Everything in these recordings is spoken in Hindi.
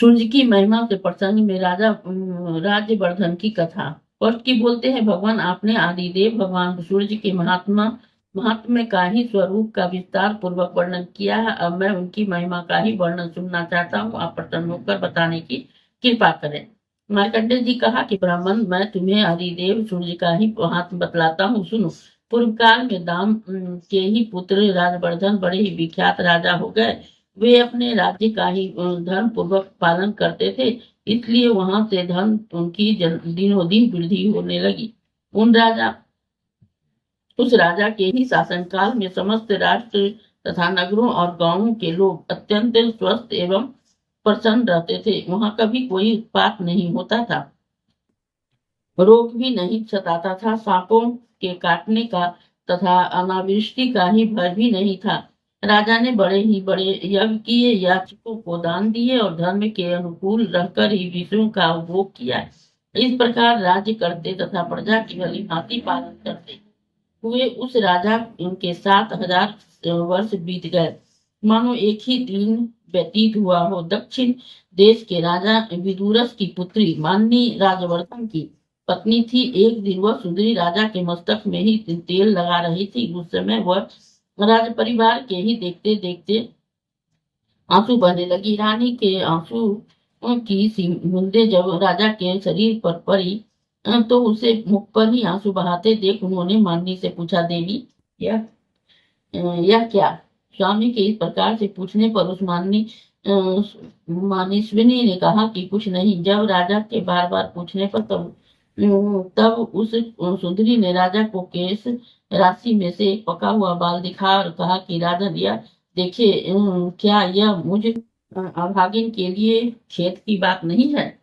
सूर्य की महिमा के प्रसंग में राजा राज्यवर्धन की कथा। फर्स्ट की बोलते हैं, भगवान आपने आदिदेव भगवान सूर्य के महात्म्य का ही स्वरूप का विस्तार पूर्वक वर्णन किया है। अब मैं उनकी महिमा का ही वर्णन सुनना चाहता हूँ, आप प्रसन्न होकर बताने की कृपा करें। मार्कंडेय जी कहा कि ब्राह्मण, मैं तुम्हें आदिदेव सूर्य का ही महात्म बतलाता हूँ, सुनो। पूर्व काल में दाम के ही पुत्र राजवर्धन बड़े ही विख्यात राजा हो गए। वे अपने राज्य का ही धर्म पूर्वक पालन करते थे, इसलिए वहां से धर्म उनकी दिनों दिन वृद्धि होने लगी। उस राजा के ही शासनकाल में समस्त राष्ट्र तथा नगरों और गांवों के लोग अत्यंत स्वस्थ एवं प्रसन्न रहते थे। वहां कभी कोई उत्पात नहीं होता था, रोग भी नहीं सताता था, सांपों के काटने का तथा अनावृष्टि का ही भय भी नहीं था। राजा ने बड़े ही बड़े यज्ञ किए, याचकों को दान दिए और धर्म के अनुकूल रहकर ही विषयों का उपभोग किया। इस प्रकार राज्य करते तथा प्रजा की भली भांति पालन करते हुए उस राजा के 7,000 वर्ष बीत गए, मानो एक ही दिन व्यतीत हुआ हो। दक्षिण देश के राजा विदुरस की पुत्री माननी राजवर्धन की पत्नी थी। एक दिन वह सुंदरी राजा के मस्तक में ही तेल लगा रही थी। उस समय वह राज परिवार के ही देखते देखते आंसू बहने लगी। रानी के आंसू की बूंदें जब राजा के शरीर पर पड़ी तो उसे मुख पर ही आंसू बहाते देख उन्होंने माननी से पूछा, देवी यह यह क्या? स्वामी के इस प्रकार से पूछने पर उस मानस्विनी ने कहा कि कुछ नहीं। जब राजा के बार बार पूछने पर तब उस सुंदरी ने राजा को केश राशि में से एक पका हुआ बाल दिखा और कहा कि राजन, यह देखिए, क्या यह मुझ अभागिन के लिए खेत की बात नहीं है?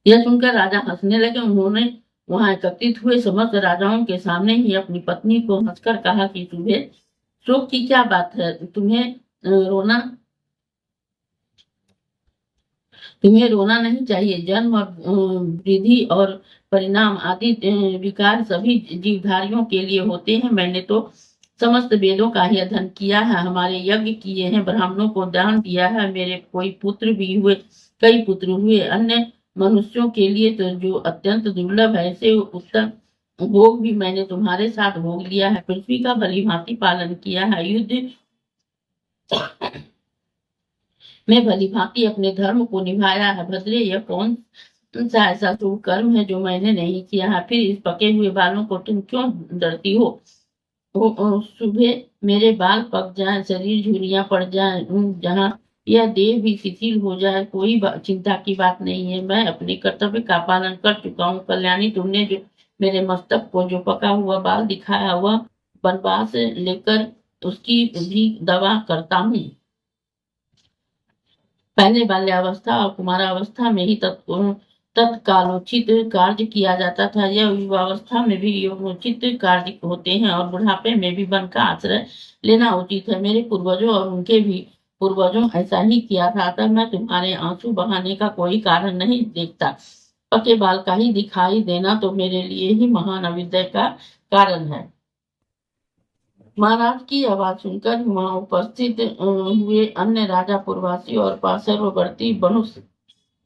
यह सुनकर राजा हंसने लगे। उन्होंने वहां एकत्रित हुए समस्त राजाओं के सामने ही अपनी पत्नी को हंसकर कहा कि तुम्हें शोक की क्या बात है? तुम्हें रोना नहीं चाहिए। जन्म और वृद्धि और परिणाम आदि विकार सभी जीवधारियों के लिए होते हैं। मैंने तो समस्त वेदों का ही अध्ययन किया है, हमारे यज्ञ किए हैं, ब्राह्मणों को दान दिया है, मेरे कोई पुत्र भी हुए, कई पुत्र हुए। अन्य मनुष्यों के लिए तो जो अत्यंत दुर्लभ है, ऐसे उत्तम भोग भी मैंने तुम्हारे साथ भोग लिया है। पृथ्वी का भली भांति पालन किया है, युद्ध मैं भली भांति अपने धर्म को निभाया है। भद्रे, यह कौन सा ऐसा शुभ कर्म है जो मैंने नहीं किया है? फिर इस पके हुए बालों को तुम क्यों डरती हो? सुबह मेरे बाल पक जाए, शरीर झुर्रियां पड़ जाए, जहाँ यह देह भी शिथिल हो जाए, कोई चिंता की बात नहीं है। मैं अपने कर्तव्य का पालन कर चुका हूँ। कल्याणी, तुमने जो मेरे मस्तक को जो पका हुआ बाल दिखाया, वह वनवास लेकर उसकी भी दवा करता हूँ। पहले बाल्यावस्था और कुमारावस्था में ही तत्कालोचित कार्य किया जाता था। यह युवावस्था में भी योगोचित कार्य होते हैं और बुढ़ापे में भी वन का आश्रय लेना उचित है। मेरे पूर्वजों और उनके भी पूर्वजों ऐसा ही किया था, अतः मैं तुम्हारे आंसू बहाने का कोई कारण नहीं देखता। पके बाल का ही दिखाई देना तो मेरे लिए ही महान अविद्या का कारण है। महाराज की आवाज सुनकर वहां उपस्थित हुए अन्य राजा, पूर्ववासी और पार्श्ववर्ती मनुष्य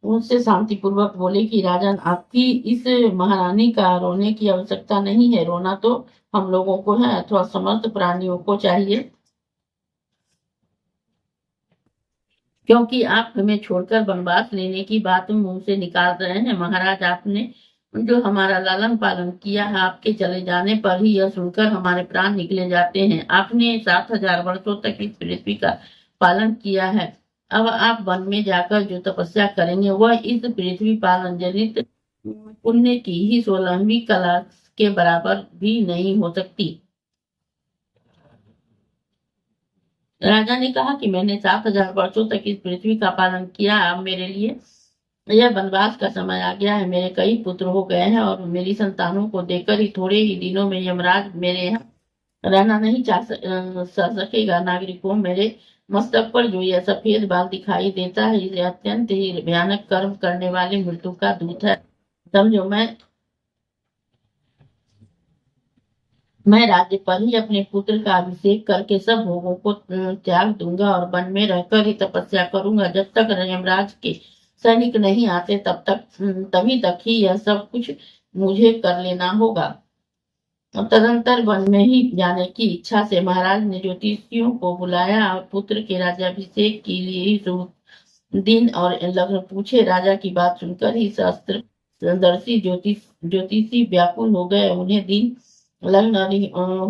उनसे शांतिपूर्वक बोले कि राजन, आपकी इस महारानी का रोने की आवश्यकता नहीं है। रोना तो हम लोगों को है अथवा समस्त प्राणियों को चाहिए, क्योंकि आप हमें छोड़कर वनवास लेने की बात मुंह से निकाल रहे हैं। महाराज, आपने जो हमारा लालन पालन किया है, आपके चले जाने पर ही यह सुनकर हमारे प्राण निकले जाते हैं। आपने 7,000 वर्षों तक इस पृथ्वी का पालन किया है। अब आप वन में जाकर जो तपस्या करेंगे, वह इस पृथ्वी पालन जनित पुण्य की ही 16वीं कला के बराबर भी नहीं हो सकती। राजा ने कहा कि मैंने 7,000 वर्षों तक इस पृथ्वी का पालन किया, अब मेरे लिए यह वनवास का समय आ गया है। मेरे कई पुत्र हो गए हैं और मेरी संतानों को देखकर ही थोड़े ही दिनों में यमराज मेरे यहाँ रहना नहीं सकेगा। नागरिकों, मेरे मस्तक पर जो यह सफेद बाल दिखाई देता है, इसे अत्यंत ही भयानक कर्म करने वाले मृत्यु का दूत है। समझो, मैं मैं राज्य पर ही अपने पुत्र का अभिषेक करके सब भोगों को त्याग दूंगा और वन में रहकर ही तपस्या करूंगा। जब तक यमराज के सैनिक नहीं आते तभी तक ही यह सब कुछ मुझे कर लेना होगा। तदंतर वन में ही जाने की इच्छा से महाराज ने ज्योतिषियों को बुलाया और पुत्र के राज्याभिषेक के लिए ही शुभ दिन और लग्न पूछे। राजा की बात सुनकर ही शास्त्र दर्शी ज्योतिषी व्याकुल हो गए। उन्हें दिन लग्न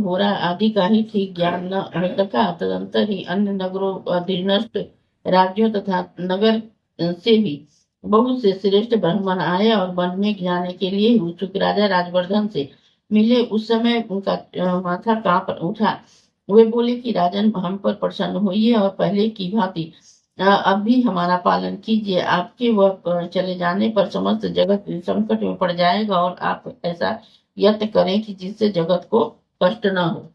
होरा आदि का ही ठीक ज्ञान न हो सका। तदंतर ही अन्य नगरों अधीनस्थ राज्यों तथा नगर से भी बहुत से श्रेष्ठ ब्राह्मण आए और वन में जाने के लिए उत्सुक राजा राजवर्धन से मिले। उस समय उनका माथा कांप उठा। वे बोले कि राजन, हम पर प्रसन्न होइए और पहले की भांति अब भी हमारा पालन कीजिए। आपके वह चले जाने पर समस्त जगत संकट में पड़ जाएगा और आप ऐसा यत्न करें कि जिससे जगत को कष्ट न हो।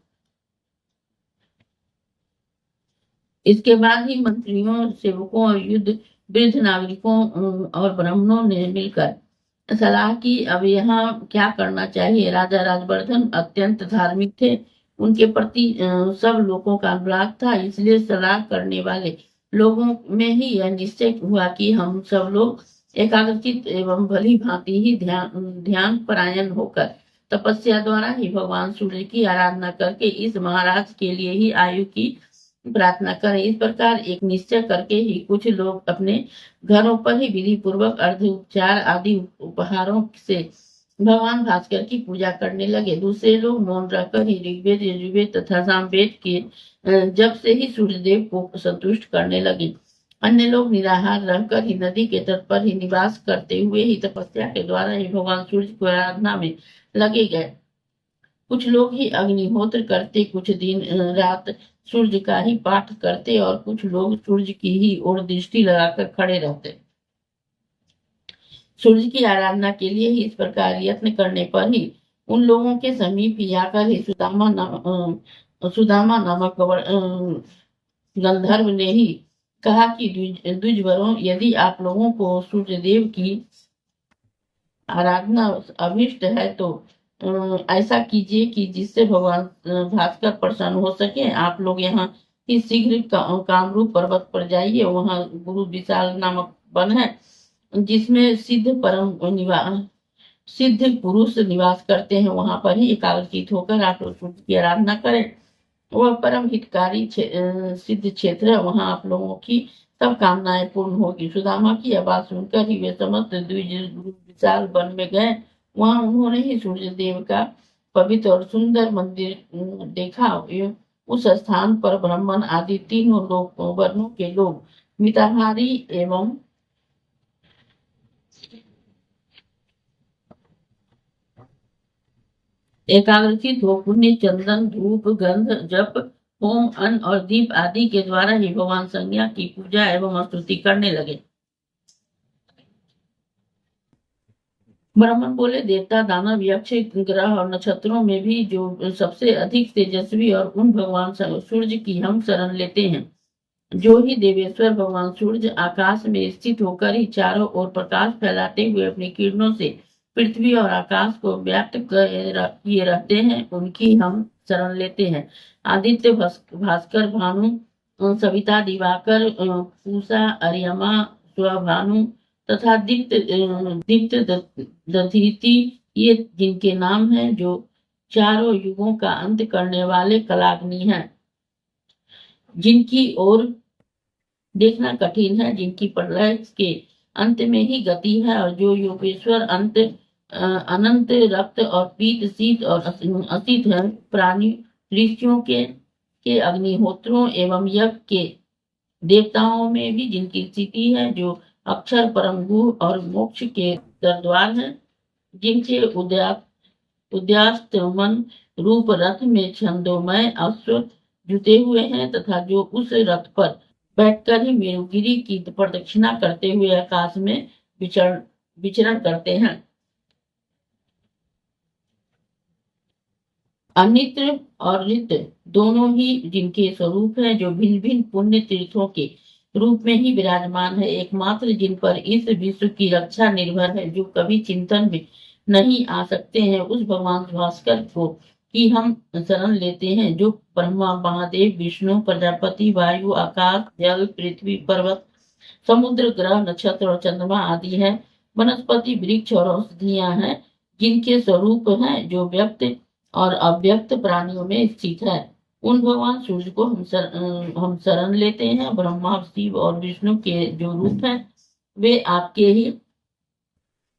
इसके बाद ही मंत्रियों, सेवकों और युद्ध वृद्ध नागरिकों और ब्राह्मणों ने मिलकर सलाह की अब यहाँ क्या करना चाहिए। राजा राजवर्धन अत्यंत धार्मिक थे। उनके प्रति सब लोगों का अनुराग था। इसलिए सलाह करने वाले लोगों में ही यह निश्चय हुआ कि हम सब लोग एकाग्रचित एवं भली भांति ही ध्यान परायण होकर तपस्या द्वारा ही भगवान सूर्य की आराधना करके इस महाराज के लिए ही आयु की प्रार्थना करें। इस प्रकार एक निश्चय करके ही कुछ लोग अपने घरों पर ही विधि पूर्वक अर्ध उपचार आदि उपहारों से भगवान भास्कर की पूजा करने लगे। दूसरे लोग मौन रहकर ही ऋग्वेद, यजुर्वेद तथा सामवेद के जब से ही सूर्यदेव को संतुष्ट करने लगे। अन्य लोग निराहार रहकर ही नदी के तट पर ही निवास करते हुए ही तपस्या के द्वारा ही भगवान सूर्य को आराधना में लगे गए। कुछ लोग ही अग्निहोत्र करते, कुछ दिन रात सूर्य का ही पाठ करते और कुछ लोग सूर्य की ही ओर दृष्टि लगाकर खड़े रहते। सूर्य की आराधना के लिए ही इस प्रकार यत्न करने पर ही उन लोगों के समीप ही आकर ही सुदामा नामक गंधर्व ने ही कहा कि द्विजवरों, यदि आप लोगों को सूर्यदेव की आराधना अभिष्ट है तो ऐसा कीजिए कि जिससे भगवान भास्कर प्रसन्न हो सके। आप लोग यहाँ ही शीघ्र कामरूप पर्वत पर जाइए। वहाँ गुरु विशाल नामक वन है जिसमें सिद्ध पुरुष निवास करते हैं। वहां पर ही एकाग्रचित होकर आप लोग सूर्य की आराधना करें। वह परम हितकारी सिद्ध क्षेत्र है। वहां आप लोगों की सब कामनाएं पूर्ण होगी। सुदामा की यह बात सुनकर ही वे समस्त द्विज गुरु विशाल वन में गए। वहां उन्होंने ही सूर्य देव का पवित्र और सुंदर मंदिर देखा। उस स्थान पर ब्राह्मण आदि तीनों लोग वर्णों के लोग मिताहारी एवं एकाग्रचित हो पुण्य, चंदन, धूप, गंध, जप, होम, अन्न और दीप आदि के द्वारा ही भगवान संज्ञा की पूजा एवं स्तुति करने लगे। ब्राह्मण बोले, देवता, दानव, यक्ष, ग्रह और नक्षत्रों में भी जो सबसे अधिक तेजस्वी और उन भगवान सूर्य की हम शरण लेते हैं। जो ही देवेश्वर भगवान सूर्य आकाश में स्थित होकर ही चारों ओर प्रकाश फैलाते हुए अपनी किरणों से पृथ्वी और आकाश को व्याप्त किए रहते हैं, उनकी हम शरण लेते हैं। आदित्य, भास्कर, भानु, सविता, दिवाकर, पूषा, अर्यमा, स्वभानु तथा दीप्त दधीति, ये जिनके नाम हैं, जो चारों युगों का अंत करने वाले कलाग्नि हैं, जिनकी ओर देखना कठिन है, जिनकी प्रलय के अंत में ही गति है और जो योगेश्वर अनंत रक्त और पीत, शीत और असित है। प्राणी, ऋषियों के अग्निहोत्रों एवं यज्ञ के देवताओं में भी जिनकी स्थिति है, जो अक्षर, परम गुह और मोक्ष के द्वार हैं, जिनके उद्यास्तमन रूप रथ में छंदोमय अश्व जुटे हुए हैं तथा जो उस रथ पर बैठकर ही मेरुगिरी की प्रदक्षिणा करते हुए आकाश में विचरण करते हैं। अनित्र और नित्य दोनों ही जिनके स्वरूप हैं, जो भिन्न भिन्न पुण्य तीर्थों के रूप में ही विराजमान है, एकमात्र जिन पर इस विश्व की रक्षा निर्भर है, जो कभी चिंतन में नहीं आ सकते हैं, उस भगवान भास्कर को की हम शरण लेते हैं, जो ब्रह्मा, महादेव, विष्णु, प्रजापति, वायु, आकाश, जल, पृथ्वी, पर्वत, समुद्र, ग्रह, नक्षत्र और चंद्रमा आदि है। वनस्पति, वृक्ष और औषधियां हैं, जिनके स्वरूप हैं, जो व्यक्त और अव्यक्त प्राणियों में स्थित है। उन भगवान सूर्य को हम शरण लेते हैं। ब्रह्मा, शिव और विष्णु के जो रूप हैं, वे आपके ही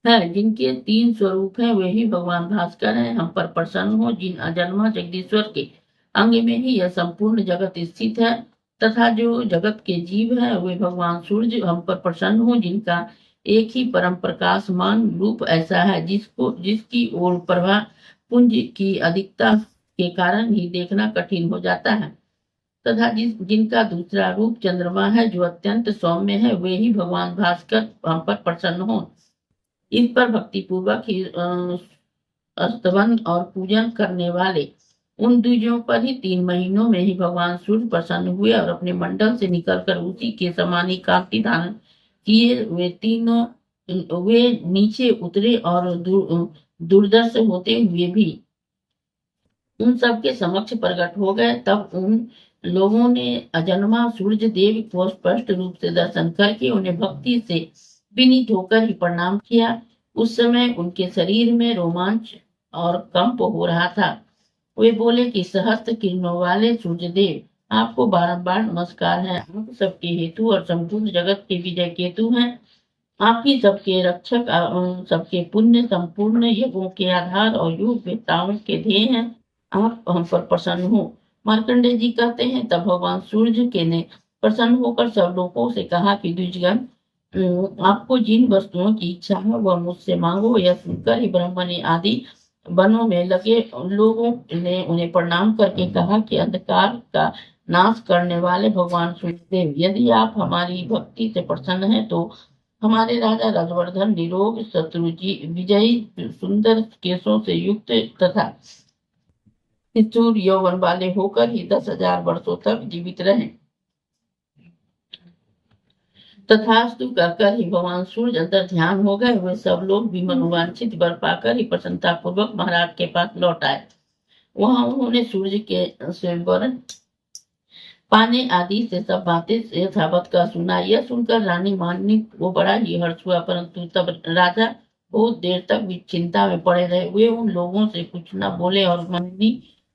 हैं। जिनके 3 स्वरूप हैं, वे ही भगवान भास्कर हैं। हम पर प्रसन्न हो, जिन अजन्मा जगदीश्वर के अंग में ही यह संपूर्ण जगत स्थित है, तथा जो जगत के जीव है, वे भगवान सूर्य हम पर प्रसन्न हो, जिनका एक ही परम प्रकाशमान रूप ऐसा है, जिसकी ओर प्रभा पुंज की अधिकता के कारण ही देखना कठिन हो जाता है, तथा जिनका दूसरा रूप चंद्रमा है, जो अत्यंत सौम्य है, वे ही भगवान भास्कर हम पर प्रसन्न हो। इस पर भक्ति पूर्वक ही स्तवन और पूजन करने वाले उन द्विजों पर ही 3 महीनों में ही भगवान सूर्य प्रसन्न हुए और अपने मंडल से निकलकर उसी के समान ही कांति धारण किए। वे नीचे उतरे और दुर्दर्श होते हुए भी उन सबके समक्ष प्रकट हो गए। तब उन लोगों ने अजन्मा सूर्य देव को स्पष्ट रूप से दर्शन करके उन्हें भक्ति से विनीत होकर ही प्रणाम किया। उस समय उनके शरीर में रोमांच और कंप हो रहा था। वे बोले कि सहस्त्र किरणों वाले सूर्य देव, आपको बारंबार नमस्कार है। आप सबके हेतु और संपूर्ण जगत के विजय केतु हैं। आप ही सबके रक्षक, सबके पुण्य संपूर्ण यज्ञों के आधार और योग वेताओं के ध्येय हैं। आप हम पर प्रसन्न हो। मार्कंडेय जी कहते हैं, तब भगवान सूर्य के ने प्रसन्न होकर सब लोगों से कहा कि द्विजगण, आपको जिन वस्तुओं की इच्छा है वह मुझसे मांगो। यह सुनकर ही ब्रह्म ने आदि वनों में लगे लोगों ने उन्हें प्रणाम करके कहा कि अंधकार का नाश करने वाले भगवान सूर्यदेव, यदि आप हमारी भक्ति से प्रसन्न हैं, तो हमारे राजा राजवर्धन निरोग, शत्रुजी विजयी, सुंदर केशों से युक्त तथा स्थूल यौवन वाले होकर ही 10,000 वर्षों तक जीवित रहे। तथास्तु कहकर ही भगवान सूर्य अंदर ध्यान हो गए। वे सब लोग भी मनोवांछित वर पाकर ही प्रसन्नता पूर्वक महाराज के पास लौट आए। वहां उन्होंने सूर्य के स्वयंवर पाने आदि से सब बातें यथावत का सुना। यह सुनकर रानी माननी को बड़ा ही हर्ष हुआ, परंतु तब राजा बहुत देर तक भी चिंता में पड़े रहे। वे उन लोगों से कुछ न बोले और माननी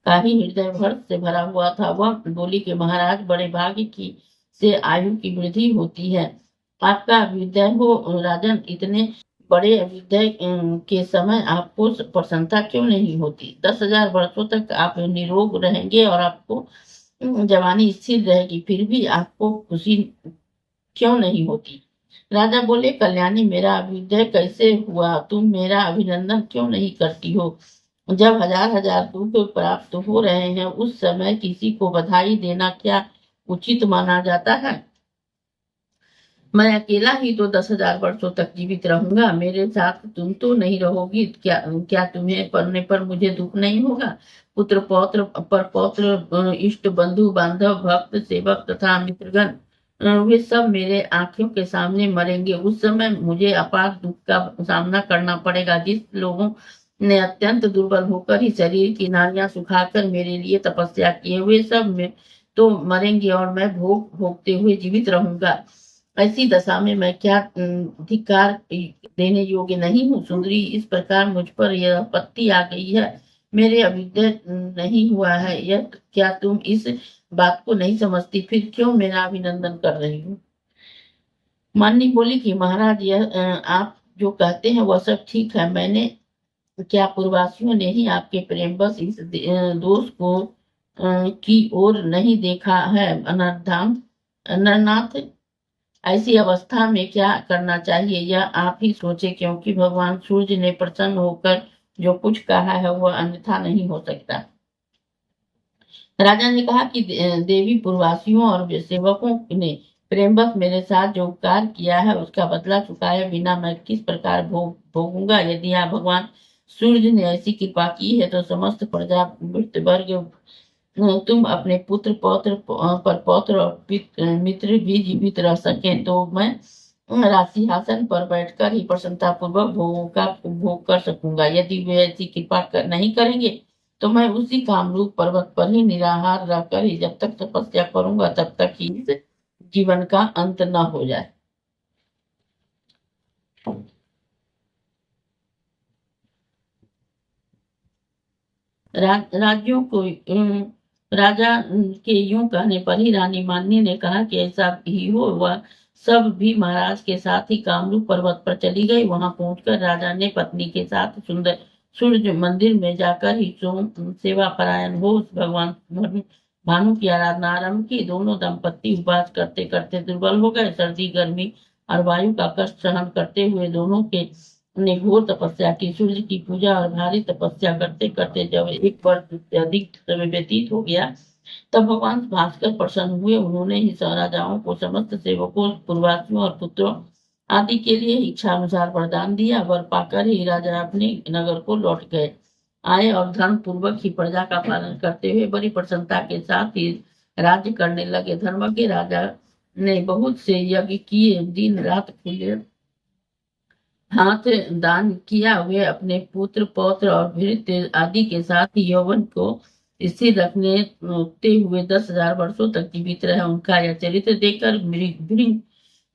का ही हृदय हर्ष से भरा हुआ था। वह बोली कि महाराज, बड़े भाग्य की से आयु की वृद्धि होती है। आपका अभ्युदय हो राजन। इतने बड़े अभ्युदय के समय आपको प्रसन्नता क्यों नहीं होती? 10,000 वर्षों तक आप निरोग रहेंगे और आपको जवानी स्थिर रहेगी, फिर भी आपको खुशी क्यों नहीं होती? राजा बोले, कल्याणी, मेरा अभ्युदय कैसे हुआ? तुम मेरा अभिनंदन क्यों नहीं करती हो? जब हजार हजार दुख प्राप्त हो रहे हैं, उस समय किसी को बधाई देना क्या उचित माना जाता है? मैं अकेला ही तो 10,000 वर्षों तक जीवित रहूंगा। मेरे साथ तुम तो नहीं रहोगी। क्या तुम्हें पढ़ने पर मुझे दुख नहीं होगा? पुत्र पौत्र पर पौत्र, इष्ट बंधु बांधव, भक्त सेवक तथा मित्रगण, वे सब मेरे आंखों के सामने मरेंगे। उस समय मुझे अपार दुख का सामना करना पड़ेगा। जिस लोगों ने अत्यंत दुर्बल होकर ही शरीर की नालियां सुखाकर मेरे लिए तपस्या की, वे सब में तो मरेंगे और मैं भोग भोगते हुए जीवित रहूंगा। ऐसी दशा में मैं क्या धिक्कार देने योग्य नहीं हूँ? सुंदरी, इस प्रकार मुझ पर यह आपत्ति आ गई है। मेरे अभ्युदय नहीं हुआ है, यह क्या तुम इस बात को नहीं समझती? फिर क्यों मेरा अभिनंदन कर रही हो? माननी बोली कि महाराज, यह आप जो कहते हैं वह सब ठीक है। मैंने क्या पूर्ववासियों ने ही आपके प्रेम बस इस दोष को की ओर नहीं देखा है? अनरनाथ, ऐसी अवस्था में क्या करना चाहिए, यह आप ही सोचे, क्योंकि भगवान सूर्य ने प्रसन्न होकर जो कुछ कहा है वह अन्यथा नहीं हो सकता। राजा ने कहा कि देवी पूर्ववासियों और सेवकों ने प्रेमवश मेरे साथ जो उपकार किया है उसका बदला चुकाए बिना मैं किस प्रकार भोगूंगा? यदि आप भगवान सूर्य ने ऐसी कृपा की है तो समस्त प्रजा वर्ग, तुम अपने पुत्र पौत्र पर पौत्र और मित्र भी जीवित रह सके, तो मैं राजसिंहासन पर बैठकर ही प्रसन्नता पूर्वक भोगों का भोग कर सकूंगा। यदि वे ऐसी कृपा नहीं करेंगे तो मैं उसी कामरूप पर्वत पर ही निराहार रहकर ही जब तक तपस्या करूंगा तब तक ही इस जीवन का अंत न हो जाए। राज्यों को राजा के यूं कहने पर ही रानी मान्य ने कहा कि ऐसा ही हो। वह सब भी महाराज के साथ ही कामरूप पर्वत पर चली गई। वहां पहुंचकर राजा ने पत्नी के साथ सुंदर सूर्य मंदिर में जाकर ही सेवा परायण हो उस भगवान भानु की आराधना आरंभ की। दोनों दंपत्ति उपवास करते करते दुर्बल हो गए। सर्दी गर्मी और वायु का कष्ट सहन करते हुए दोनों के ने घोर तपस्या की। सूर्य की पूजा और भारी तपस्या करते करते जब एक वर्ष से अधिक समय व्यतीत हो गया तब भगवान भास्कर प्रसन्न हुए। उन्होंने ही राजाओं को समस्त सेवकों पूर्ववासियों और पुत्रों आदि के लिए इच्छा अनुसार वरदान दिया। वर पाकर ही राजा अपने नगर को लौट गए आए और धर्म पूर्वक ही प्रजा का पालन करते हुए बड़ी प्रसन्नता के साथ ही राज्य करने लगे। धर्मज्ञ राजा ने बहुत से यज्ञ किए, दिन रात खुले हाथ दान किया। वे अपने पुत्र पौत्र और भृत्य आदि के साथ यौवन को स्थिर रखते हुए 10,000 वर्षों तक जीवित रहे। उनका यह चरित्र देखकर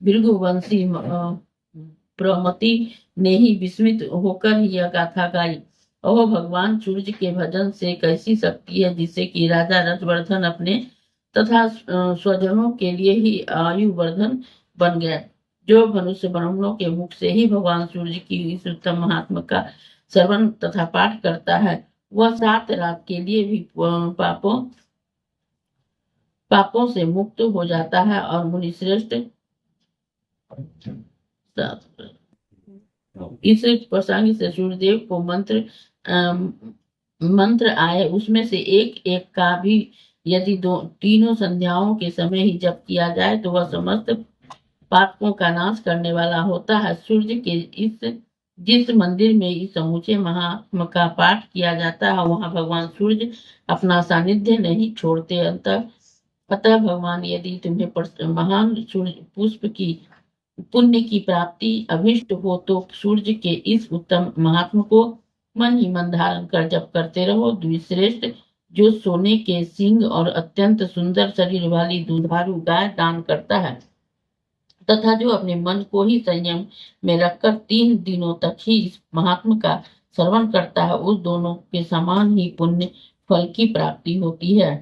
भृगुवंशी प्रमति ने ही विस्मित होकर यह गाथा गाई। ओह भगवान सूर्य के भजन से कैसी शक्ति है जिससे कि राजा रजवर्धन अपने तथा स्वजनों के लिए ही आयु वर्धन बन गया। जो मनुष्य ब्राह्मणों के मुख से ही भगवान सूर्य की इस उत्तम महात्मा का श्रवण तथा पाठ करता है वह 7 रात के लिए भी पापों से मुक्त हो जाता है। और मुनिश्रेष्ठ इस प्रसंग से सूर्यदेव को मंत्र आए उसमें से एक एक का भी यदि तीनों संध्याओं के समय ही जप किया जाए तो वह समस्त पापों का नाश करने वाला होता है। सूर्य के जिस मंदिर में इस समूचे महात्मा का पाठ किया जाता है वहां भगवान सूर्य अपना सानिध्य नहीं छोड़ते। अतः भगवान यदि तुम्हें महान सूर्य पुष्प की पुण्य की प्राप्ति अभिष्ट हो तो सूर्य के इस उत्तम महात्मा को मन ही मन धारण कर जप करते रहो। द्विश्रेष्ठ जो सोने के सिंह और अत्यंत सुंदर शरीर वाली दुधारू गाय दान करता है तथा जो अपने मन को ही संयम में रखकर 3 दिनों तक ही इस महात्मा का श्रवण करता है उस दोनों के समान ही पुण्य फल की प्राप्ति होती है।